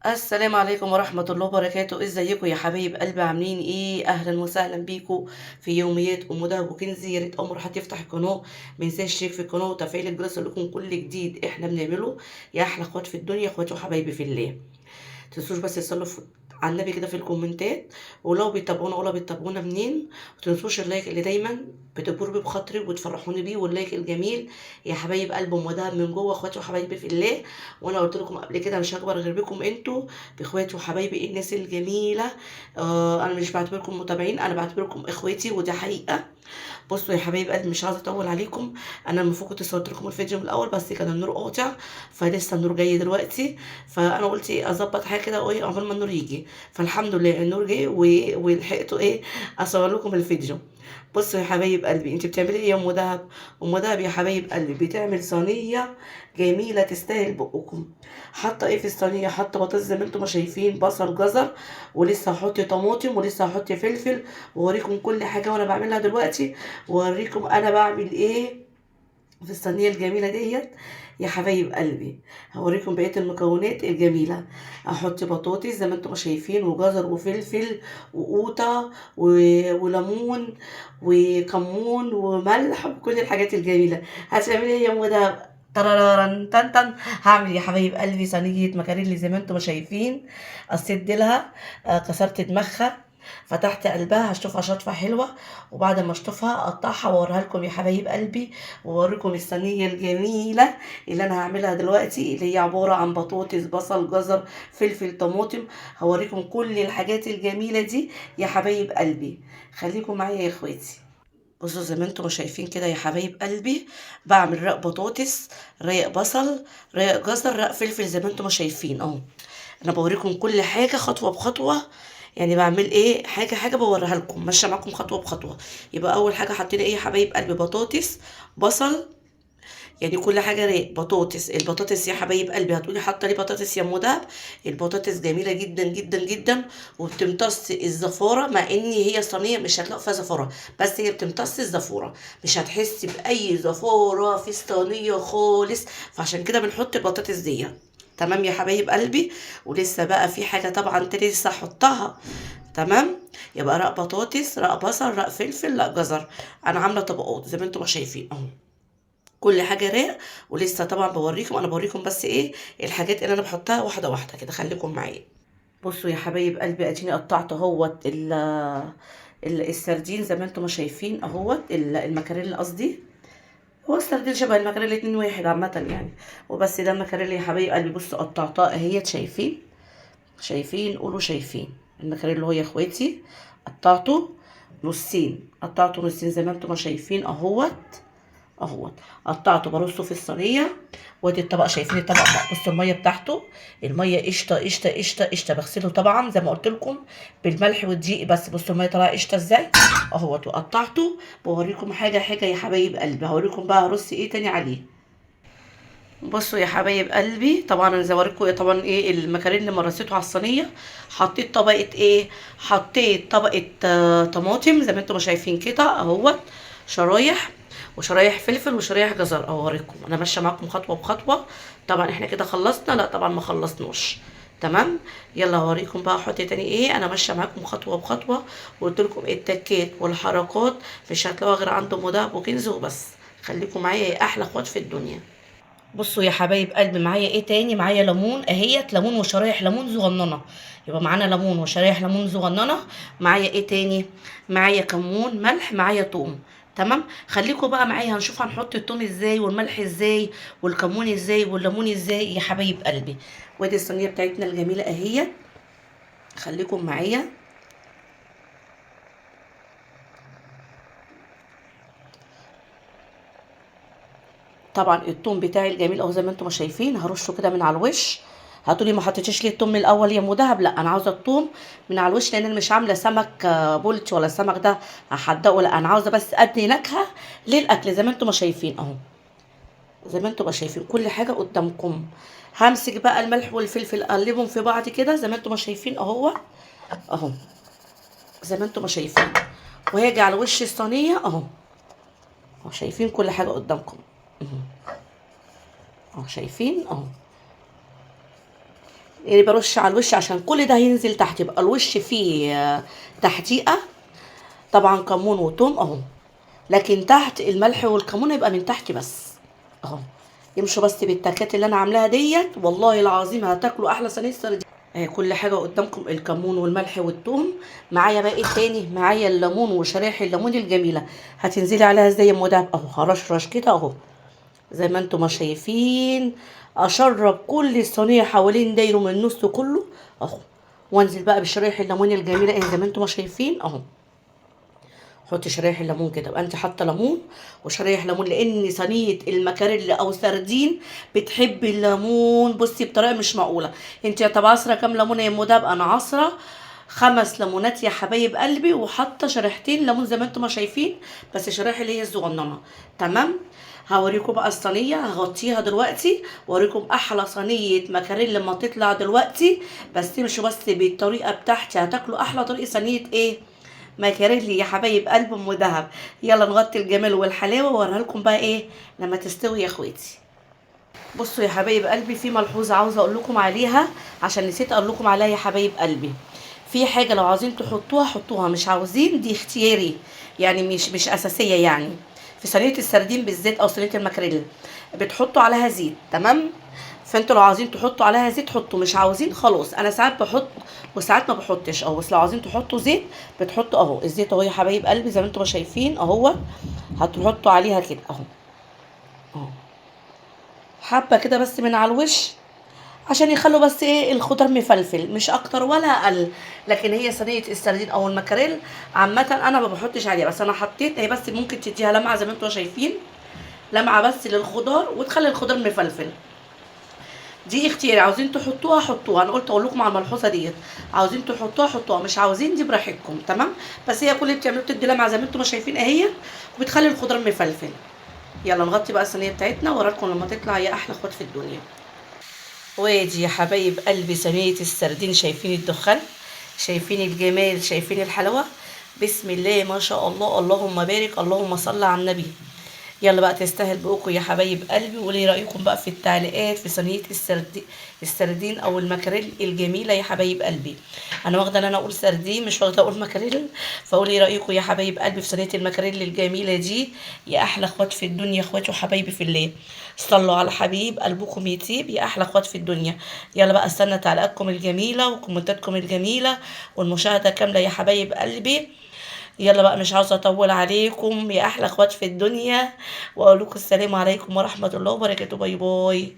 السلام عليكم ورحمة الله وبركاته، ازيكم يا حبايب قلبي؟ عاملين ايه؟ اهلا وسهلا بيكم في يوميات ام دهب وكنزي. يا ريت امر حد يفتح القناة ما ينساش يشترك في القناة وتفعيل الجرس لكم كل جديد احنا بنعمله. يا احلى اخوات في الدنيا، اخواتي وحبايبي في الله. تنسوش بس تصلوا على النبي كده في الكومنتات، ولو بيتابعونا ولا بيتابعونا منين. متنسوش اللايك اللي دايما بتجبروا بيه بخاطري وتفرحوني بيه، واللايك الجميل يا حبايب قلب ام دهب من جوه، اخواتي وحبايبي في الله. وانا قلت لكم قبل كده مش هكبر غير بكم انتوا، باخواتي وحبايبي الناس الجميله. انا مش بعتبركم متابعين، انا بعتبركم اخواتي ودي حقيقه. بصوا يا حبايب قلبي، مش عايزه اطول عليكم. انا المفروض كنت صورت لكم الفيديو من الاول، بس كان النور قاطع، فلسه النور جاي دلوقتي. فانا قلت ايه اظبط حاجه كده وايه عقبال ما النور يجي. فالحمد لله النور جه ولحقته ايه اصور لكم الفيديو. بصوا يا حبايب قلبي، انت بتعملي ايه يا ام دهب؟ ام دهب يا حبايب قلبي بتعمل صينيه جميله تستاهل بقكم. حاطه ايه في الصينيه؟ حاطه بطاطس زي ما انتم ما شايفين، بصل، جزر، ولسه هحط طماطم، ولسه هحط فلفل. واوريكم كل حاجه وانا بعملها دلوقتي، واوريكم انا بعمل ايه في الصينيه الجميله ديت يا حبايب قلبي. هوريكم بقيه المكونات الجميله. احط بطاطس زي ما انتم شايفين، وجزر، وفلفل، وقوطه، وليمون، وكمون، وملح، وكل الحاجات الجميله. هتعملي ايه يا ام ده؟ ترارارن تن تن. هعمل يا حبايب قلبي صينيه مكاريلي زي ما انتم شايفين. اسد لها، كسرت دماغها، فتحت قلبها هشطفها شطفه حلوه. وبعد ما اشطفها اقطعها واوريها لكم يا حبايب قلبي، واوريكم الصينيه الجميله اللي انا هعملها دلوقتي، اللي هي عباره عن بطاطس، بصل، جزر، فلفل، طماطم. هوريكم كل الحاجات الجميله دي يا حبايب قلبي. خليكم معايا يا اخواتي. بصوا زي ما انتم شايفين كده يا حبايب قلبي، بعمل رق بطاطس، رق بصل، رق جزر، رق فلفل، زي ما انتم شايفين اهو. انا بوريكم كل حاجه خطوه بخطوه، يعني بعمل ايه حاجه حاجه بوريها لكم، ماشيه معاكم خطوه بخطوه. يبقى اول حاجه حطينا ايه يا حبايب قلبي؟ بطاطس، بصل، يعني كل حاجه رايق. بطاطس، البطاطس يا حبايب قلبي هتقولي حاطه ليه بطاطس يا مدهب؟ البطاطس جميله جدا جدا جدا، وبتمتص الزفاره، مع ان هي صينيه مش هتلاقوا فيها زفاره، بس هي بتمتص الزفاره، مش هتحسي باي زفاره في الصينيه خالص. فعشان كده بنحط البطاطس دي. تمام يا حبايب قلبي. ولسه بقى في حاجه طبعا تاني لسه هحطها. تمام. يبقى رق بطاطس، رق بصل، رق فلفل، رق جزر. انا عامله طبقات زي ما انتم ما شايفين اهو، كل حاجه راق. ولسه طبعا بوريكم، انا بوريكم بس ايه الحاجات اللي انا بحطها واحده واحده كده، خليكم معايا. بصوا يا حبايب قلبي، اديني قطعت اهوت السردين زي ما انتم ما شايفين اهوت، المكاريل قصدي. هو السردين شبه المكاريل الاتنين واحد عامه يعني. وبس ده المكاريل يا حبايب قلبي. بصوا قطعتها اهيت، شايفين؟ شايفين؟ قولوا شايفين. المكاريل اللي هو يا اخواتي قطعته نصين، قطعته نصين زي ما انتم ما شايفين اهوت. اهوت قطعته برصه في الصينيه. وادي الطبق، شايفين الطبق بقى؟ بصوا الميه بتاعته، الميه قشطه قشطه قشطه قشطه. بغسله طبعا زي ما قلت لكم بالملح والدقيق بس. بصوا الميه طالعه قشطه ازاي اهوت. وقطعته. بوريكم حاجه حاجه يا حبايب قلبي، هوريكم بقى هرص ايه تاني عليه. بصوا يا حبايب قلبي، طبعا انا زوريكم طبعا ايه المكرونه اللي مرصيته على الصينيه. حطيت طبقه ايه؟ حطيت طبقه طماطم زي ما انتم شايفين كده اهوت، شرايح، وشرايح فلفل، وشرايح جزر. اوريكم انا ماشيه معاكم خطوه بخطوه. طبعا احنا كده خلصنا؟ لا طبعا ما خلصناش. تمام. يلا هوريكم بقى احط تاني ايه، انا ماشيه معاكم خطوه بخطوه. وقلت لكم التكات والحركات مش هتلاقوها غير عند ام دهب وكنز وبس. خليكم معايا يا احلى اخوات في الدنيا. بصوا يا حبايب قلبي، معايا ايه تاني؟ معايا ليمون اهيت، ليمون وشرايح ليمون صغننه. يبقى معانا ليمون وشرايح ليمون صغننه. معايا ايه تاني؟ معايا كمون، ملح، معايا توم. تمام. خليكم بقى معايا، هنشوف هنحط التوم ازاي، والملح ازاي، والكمون ازاي، والليمون ازاي يا حبايب قلبي. وادي الصينيه بتاعتنا الجميله اهيت، خليكم معايا. طبعا التوم بتاعي الجميل اهو زي ما انتم شايفين، هرشه كده من على الوش. هتقولي ما حطيتيش ليه التوم من الاول يا ام دهب؟ لا انا عاوزه التوم من على الوش، لان انا مش عامله سمك بولتي ولا السمك ده هحدقه، لا انا عاوزه بس ادي نكهه للاكل زي ما انتم شايفين اهو. زي ما انتم شايفين كل حاجه قدامكم. همسك بقى الملح والفلفل اقلبهم في بعض كده زي ما انتم شايفين اهو. اهو زي ما انتم شايفين. وهاجي على وش الصينيه اهو. اهو شايفين كل حاجه قدامكم اهو. اهو شايفين اهو. يعني برش على الوش عشان كل ده هينزل تحت، يبقى الوش فيه تحتيقه. طبعا كمون وتوم اهو، لكن تحت الملح والكمون يبقى من تحت بس اهو. يمشوا بس بالتكات اللي انا عاملاها ديت، والله العظيم هتاكلوا احلى صينيه سردين. كل حاجه قدامكم، الكمون والملح والثوم. معايا بقى ايه تاني؟ معايا الليمون وشرايح الليمون الجميله، هتنزلي عليها زي المدهب اهو، هرشرش كده اهو زي ما انتم ما شايفين. اشرب كل الصينيه حوالين دايره من النص كله اهو، وانزل بقى بشرايح الليمون الجميله ايه زي ما انتم ما شايفين اهو. حطي شرايح الليمون كده، يبقى انت حاطه ليمون وشرايح ليمون، لان صينيه المكاريل او سردين بتحب الليمون بصي بطريقه مش معقوله. انت طب عصره كام ليمونه يا ام دهب؟ انا عصره 5 ليمونات يا حبايب قلبي، وحاطه شريحتين ليمون زي ما انتم ما شايفين، بس شرايح اللي هي الصغننه. تمام. هوريكم بقى الصينيه، هغطيها دلوقتي واوريكم احلى صينيه مكاريل لما تطلع دلوقتي. بس تمشوا بس بالطريقه بتاعتي هتاكلوا احلى طريقه صينيه ايه مكاريلي يا حبايب قلب ام دهب. يلا نغطي الجمال والحلاوه واوريها لكم بقى ايه لما تستوي يا اخواتي. بصوا يا حبايب قلبي، في ملحوظه عاوزه اقول لكم عليها عشان نسيت اقول لكم عليها يا حبايب قلبي. في حاجه لو عاوزين تحطوها حطوها، مش عاوزين دي اختياري، يعني مش اساسيه يعني. في صينيه السردين بالذات او صينيه المكاريل بتحطوا عليها زيت، تمام. فانتوا لو عاوزين تحطوا عليها زيت حطوا، مش عاوزين خلاص. انا ساعات بحط وساعات ما بحطش اهو، بس لو عاوزين تحطوا زيت بتحطوا اهو. الزيت اهو يا حبايب قلبي زي ما انتم ما شايفين اهو، هتحطوا عليها كده اهو اهو حبه كده بس من على الوش، عشان يخلوا بس ايه الخضار مفلفل مش اكتر ولا اقل. لكن هي صينيه السردين او المكاريل عامه انا ما بحطش عليها، بس انا حطيت هي بس ممكن تديها لمعه زي ما انتم شايفين، لمعه بس للخضار وتخلي الخضار مفلفل. دي اختياري، عاوزين تحطوها حطوها، انا قلت اقول لكم على الملحوظه ديت. عاوزين تحطوها حطوها، مش عاوزين دي براحتكم، تمام. بس هي كل اللي بتعملوه بتدي لمعه زي ما انتم ما شايفين اهي، وبتخلي الخضار مفلفل. يلا نغطي بقى الصينيه بتاعتنا واوريكم لما تطلع يا احلى اخوات في الدنيا. وادي يا حبايب قلبي صينيه السردين، شايفين الدخان، شايفين الجمال، شايفين الحلاوه. بسم الله ما شاء الله، اللهم بارك، اللهم صل على النبي. يلا بقى تستاهل بقكم يا حبايب قلبي. وقولي رايكم بقى في التعليقات في صينيه السردين او المكاريل الجميله يا حبايب قلبي. انا واخده ان انا اقول سردين مش واخده اقول مكاريل. فقولي رايكم يا حبايب قلبي في صينيه المكاريل الجميله دي يا احلى اخوات في الدنيا، اخواتي وحبايبي في الله. صلوا على حبيب قلبكم يطيب يا احلى اخوات في الدنيا. يلا بقى استنى تعليقاتكم الجميله وكومنتاتكم الجميله والمشاهده كامله يا حبايب قلبي. يلا بقى مش عاوزه اطول عليكم يا احلى اخوات في الدنيا، واقول لكم السلام عليكم ورحمه الله وبركاته. باي باي.